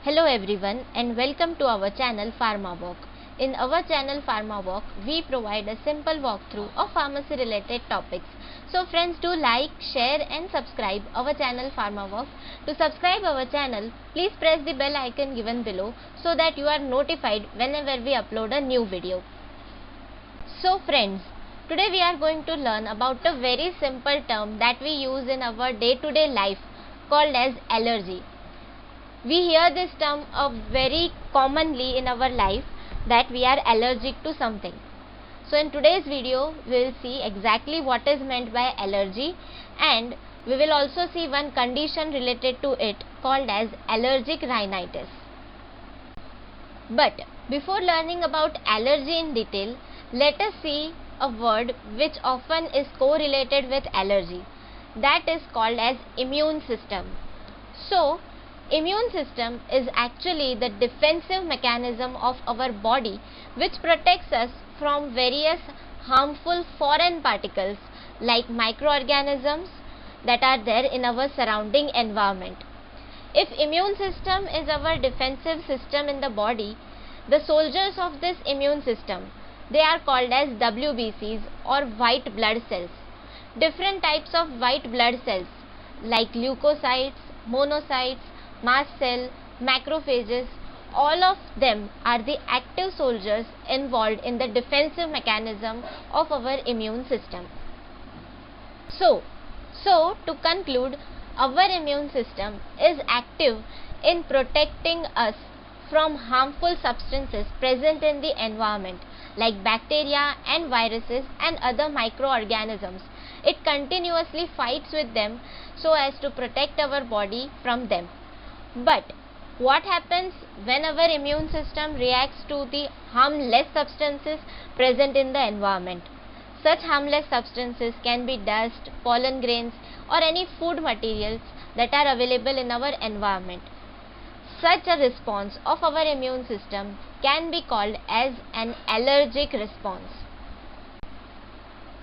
Hello everyone and welcome to our channel Pharma Walk. In our channel Pharma Walk, we provide a simple walkthrough of pharmacy related topics. So friends, do like, share and subscribe our channel Pharma Walk. To subscribe our channel, please press the bell icon given below so that you are notified whenever we upload a new video. So friends, today we are going to learn about a very simple term that we use in our day-to-day life called as allergy. We hear this term very commonly in our life that we are allergic to something. So in today's video we will see exactly what is meant by allergy, and we will also see one condition related to it called as allergic rhinitis. But before learning about allergy in detail, let us see a word which often is correlated with allergy, that is called as immune system. So immune system is actually the defensive mechanism of our body which protects us from various harmful foreign particles like microorganisms that are there in our surrounding environment. If immune system is our defensive system in the body, the soldiers of this immune system, they are called as WBCs or white blood cells. Different types of white blood cells like leukocytes, monocytes, mast cell, macrophages, all of them are the active soldiers involved in the defensive mechanism of our immune system. So to conclude, our immune system is active in protecting us from harmful substances present in the environment like bacteria and viruses and other microorganisms. It continuously fights with them so as to protect our body from them. But what happens when our immune system reacts to the harmless substances present in the environment? Such harmless substances can be dust, pollen grains or any food materials that are available in our environment. Such a response of our immune system can be called as an allergic response.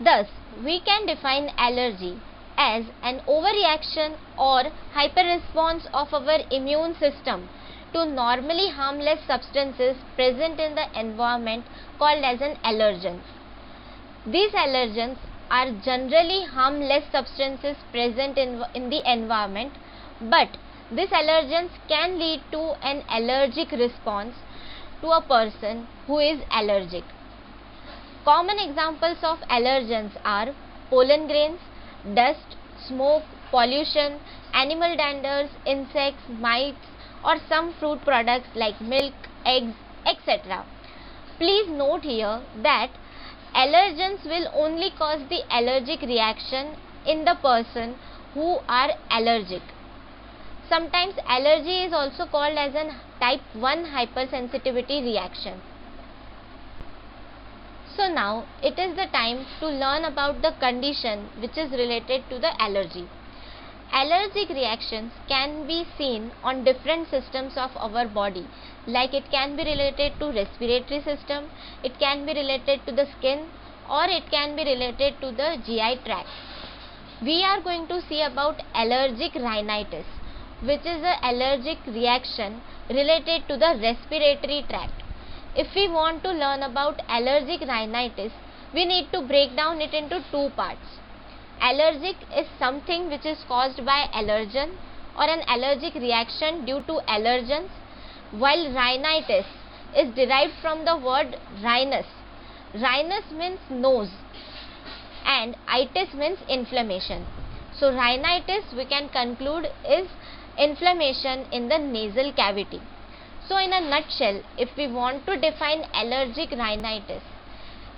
Thus, we can define allergy as an overreaction or hyperresponse of our immune system to normally harmless substances present in the environment called as an allergen. These allergens are generally harmless substances present in the environment, but these allergens can lead to an allergic response to a person who is allergic. Common examples of allergens are pollen grains, dust, smoke, pollution, animal danders, insects, mites or some fruit products like milk, eggs, etc. Please note here that allergens will only cause the allergic reaction in the person who are allergic. Sometimes allergy is also called as a type 1 hypersensitivity reaction. So now it is the time to learn about the condition which is related to the allergy. Allergic reactions can be seen on different systems of our body, like it can be related to respiratory system, it can be related to the skin or it can be related to the GI tract. We are going to see about allergic rhinitis, which is an allergic reaction related to the respiratory tract. If we want to learn about allergic rhinitis, we need to break down it into two parts. Allergic is something which is caused by allergen or an allergic reaction due to allergens, while rhinitis is derived from the word rhinus. Rhinus means nose and itis means inflammation. So rhinitis, we can conclude, is inflammation in the nasal cavity. So in a nutshell, if we want to define allergic rhinitis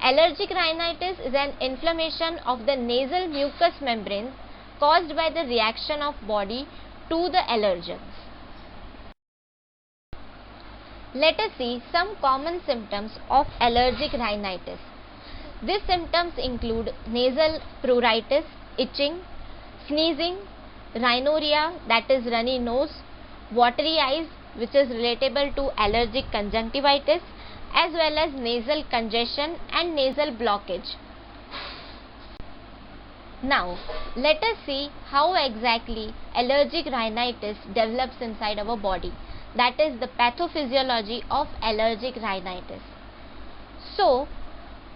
is an inflammation of the nasal mucous membrane caused by the reaction of body to the allergens. Let us see some common symptoms of allergic rhinitis. These symptoms include nasal pruritus, itching, sneezing, rhinorrhea, that is runny nose, watery eyes, which is relatable to allergic conjunctivitis, as well as nasal congestion and nasal blockage. Now, let us see how exactly allergic rhinitis develops inside our body. that is the pathophysiology of allergic rhinitis. So,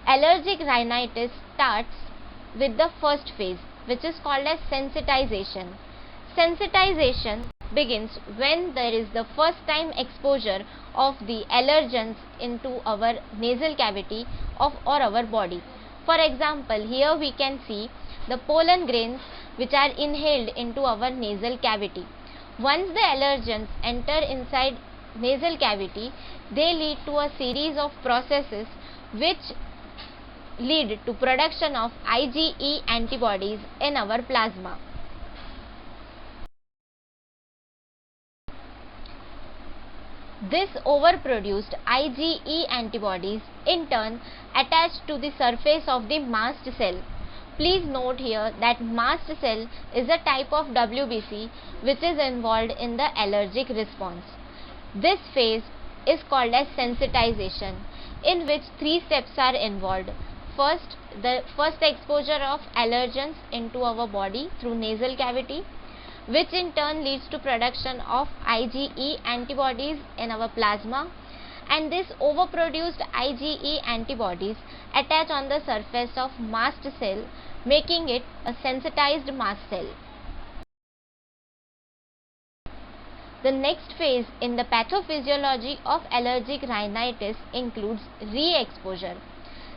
allergic rhinitis starts with the first phase, which is called as sensitization. Sensitization begins when there is the first time exposure of the allergens into our nasal cavity or our body. For example, here we can see the pollen grains which are inhaled into our nasal cavity. Once the allergens enter inside nasal cavity, they lead to a series of processes which lead to production of IgE antibodies in our plasma. This overproduced IgE antibodies in turn attach to the surface of the mast cell. Please note here that mast cell is a type of WBC which is involved in the allergic response. This phase is called as sensitization, in which three steps are involved. First, the first exposure of allergens into our body through nasal cavity, which in turn leads to production of IgE antibodies in our plasma, and this overproduced IgE antibodies attach on the surface of mast cell, making it a sensitized mast cell. The next phase in the pathophysiology of allergic rhinitis includes re-exposure.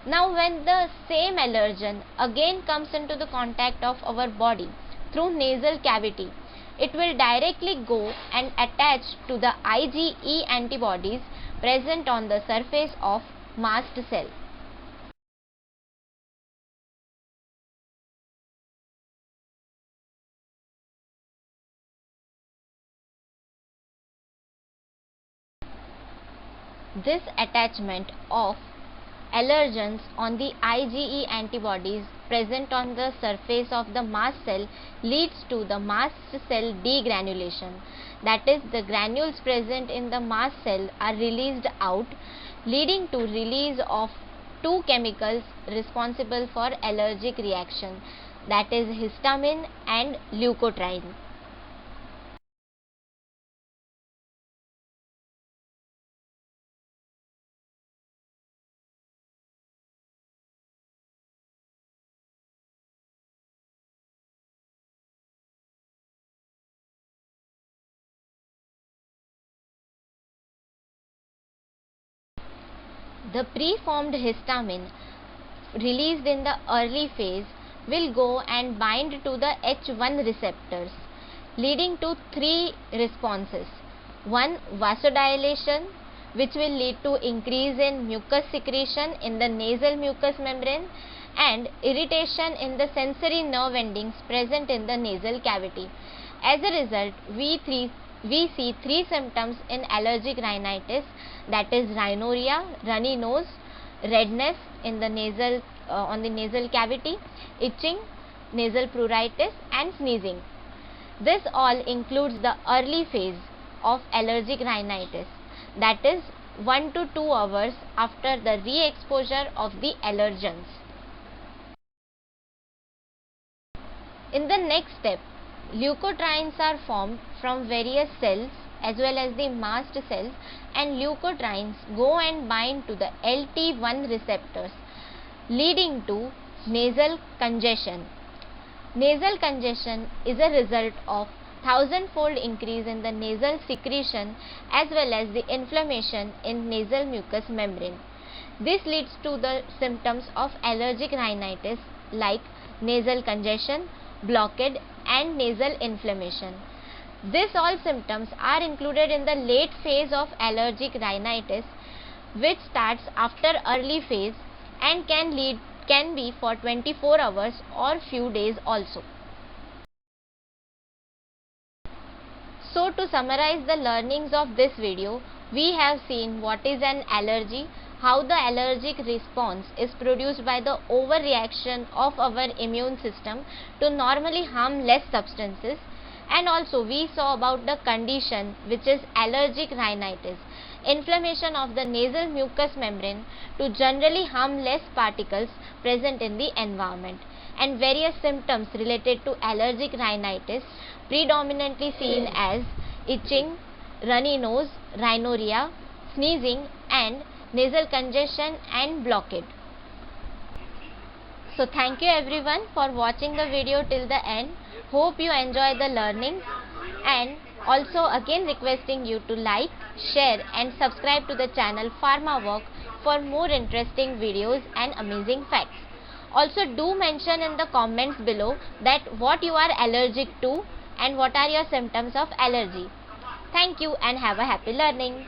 Now, when the same allergen again comes into the contact of our body through nasal cavity, it will directly go and attach to the IgE antibodies present on the surface of mast cell. This attachment of allergens on the IgE antibodies present on the surface of the mast cell leads to the mast cell degranulation. That is, the granules present in the mast cell are released out, leading to release of two chemicals responsible for allergic reaction, that is histamine and leukotriene. The preformed histamine released in the early phase will go and bind to the H1 receptors, leading to three responses. One, vasodilation, which will lead to increase in mucus secretion in the nasal mucous membrane, and irritation in the sensory nerve endings present in the nasal cavity. As a result, we see three symptoms in allergic rhinitis, that is rhinorrhea, runny nose, redness in the nasal on the nasal cavity, itching, nasal pruritus, and sneezing. This all includes the early phase of allergic rhinitis, that is 1 to 2 hours after the re-exposure of the allergens. In the next step, leukotrienes are formed from various cells as well as the mast cells, and leukotrienes go and bind to the LT1 receptors, leading to nasal congestion. Nasal congestion is a result of 1000-fold increase in the nasal secretion as well as the inflammation in nasal mucous membrane. This leads to the symptoms of allergic rhinitis like nasal congestion, blockade, and nasal inflammation. These all symptoms are included in the late phase of allergic rhinitis, which starts after early phase and can be for 24 hours or few days also. So, to summarize the learnings of this video, we have seen what is an allergy, how the allergic response is produced by the overreaction of our immune system to normally harmless substances, and also we saw about the condition which is allergic rhinitis, inflammation of the nasal mucous membrane to generally harmless particles present in the environment, and various symptoms related to allergic rhinitis predominantly seen as itching, runny nose, rhinorrhea, sneezing and nasal congestion and blockade. So thank you everyone for watching the video till the end. Hope you enjoy the learnings, and also again requesting you to like, share and subscribe to the channel PharmaWalk for more interesting videos and amazing facts. Also do mention in the comments below that what you are allergic to and what are your symptoms of allergy. Thank you and have a happy learning.